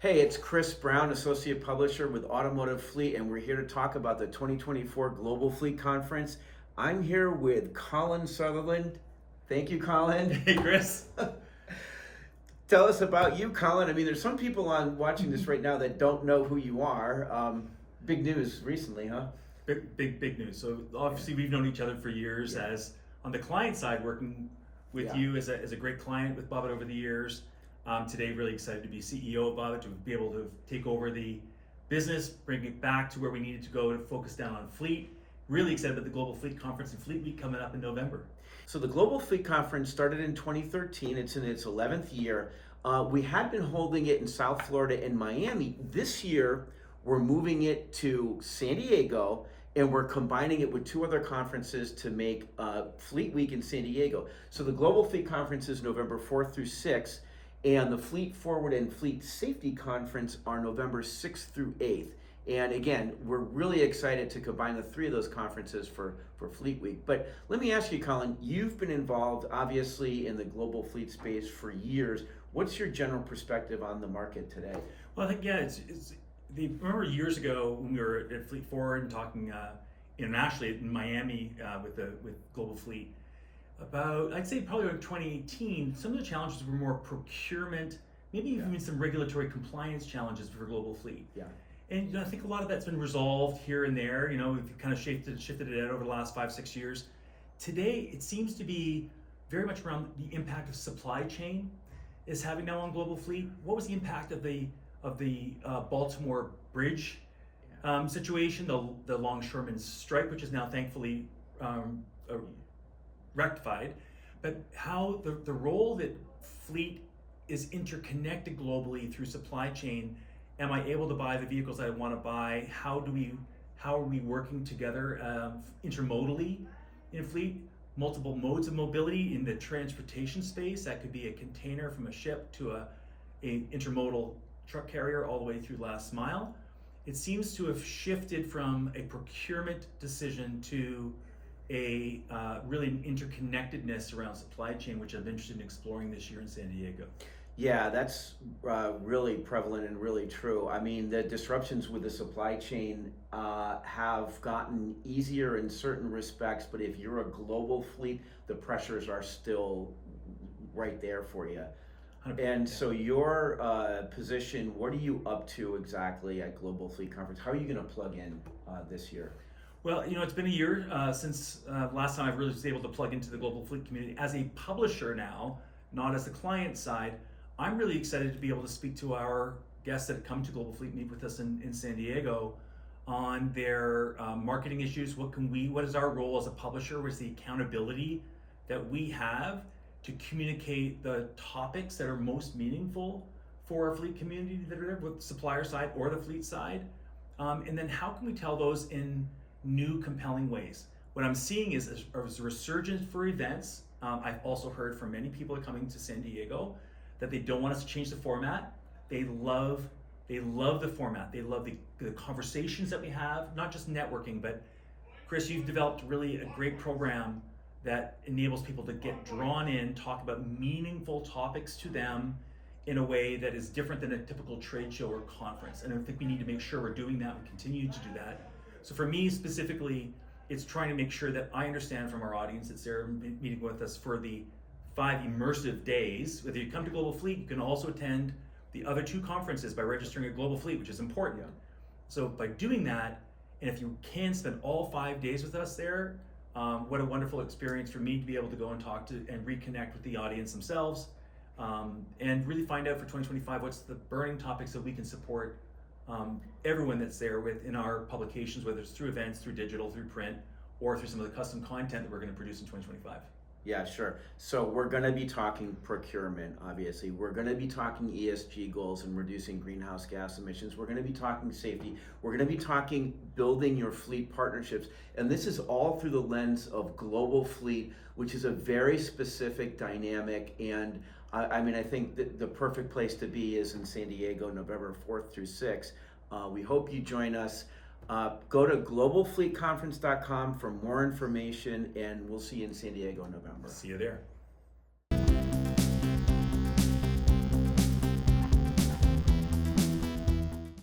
Hey, it's Chris Brown, Associate Publisher with Automotive Fleet, and we're here to talk about the 2024 Global Fleet Conference. I'm here with Colin Sutherland. Thank you, Colin. Hey, Chris. Tell us about you, Colin. I mean, there's some people watching this right now that don't know who you are. Big news recently, huh? Big news. So obviously we've known each other for years as on the client side, working with you as a great client with Bobit over the years. Today, really excited to be CEO of Bobit, to be able to take over the business, bring it back to where we needed to go to focus down on fleet. Really excited about the Global Fleet Conference and Fleet Week coming up in November. So the Global Fleet Conference started in 2013. It's in its 11th year. We had been holding it in South Florida and Miami. This year, we're moving it to San Diego, and we're combining it with two other conferences to make Fleet Week in San Diego. So the Global Fleet Conference is November 4th through 6th, and the Fleet Forward and Fleet Safety Conference are November 6th through 8th. And again, we're really excited to combine the three of those conferences for Fleet Week. But let me ask you, Colin, you've been involved obviously in the global fleet space for years. What's your general perspective on the market today? Well, I think, remember years ago when we were at Fleet Forward and talking internationally in Miami with Global Fleet, I'd say probably around 2018, some of the challenges were more procurement, maybe even some regulatory compliance challenges for Global Fleet. Yeah. And I think a lot of that's been resolved here and there. We've kind of shifted it out over the last 5-6 years. Today, it seems to be very much around the impact of supply chain is having now on Global Fleet. What was the impact of the Baltimore Bridge situation, the longshoremen's strike, which is now thankfully rectified, but how the role that fleet is interconnected globally through supply chain. Am I able to buy the vehicles I want to buy? How are we working together intermodally in fleet? Multiple modes of mobility in the transportation space. That could be a container from a ship to a intermodal truck carrier all the way through last mile. It seems to have shifted from a procurement decision to a really an interconnectedness around supply chain, which I'm interested in exploring this year in San Diego. Yeah, that's really prevalent and really true. I mean, the disruptions with the supply chain have gotten easier in certain respects, but if you're a global fleet, the pressures are still right there for you. And so your position, what are you up to exactly at Global Fleet Conference? How are you going to plug in this year? Well, it's been a year since last time I really was able to plug into the Global Fleet community. As a publisher now, not as the client side, I'm really excited to be able to speak to our guests that come to Global Fleet meet with us in San Diego on their marketing issues. What is our role as a publisher? What is the accountability that we have to communicate the topics that are most meaningful for our fleet community that are there, with the supplier side or the fleet side? And then how can we tell those in new, compelling ways? What I'm seeing is a resurgence for events. I've also heard from many people coming to San Diego that they don't want us to change the format. They love the format. They love the conversations that we have, not just networking, but Chris, you've developed really a great program that enables people to get drawn in, talk about meaningful topics to them in a way that is different than a typical trade show or conference. And I think we need to make sure we're doing that and continue to do that. So for me specifically, it's trying to make sure that I understand from our audience that's there meeting with us for the 5 immersive days. Whether you come to Global Fleet, you can also attend the other 2 conferences by registering at Global Fleet, which is important. Yeah. So by doing that, and if you can spend all 5 days with us there, what a wonderful experience for me to be able to go and talk to and reconnect with the audience themselves, and really find out for 2025 what's the burning topics that we can support everyone that's there with in our publications, whether it's through events, through digital, through print, or through some of the custom content that we're going to produce in 2025. Yeah, sure. So we're going to be talking procurement, obviously. We're going to be talking ESG goals and reducing greenhouse gas emissions. We're going to be talking safety. We're going to be talking building your fleet partnerships. And this is all through the lens of Global Fleet, which is a very specific dynamic. And I think the perfect place to be is in San Diego, November 4th through 6th. We hope you join us. Go to globalfleetconference.com for more information, and we'll see you in San Diego in November. See you there.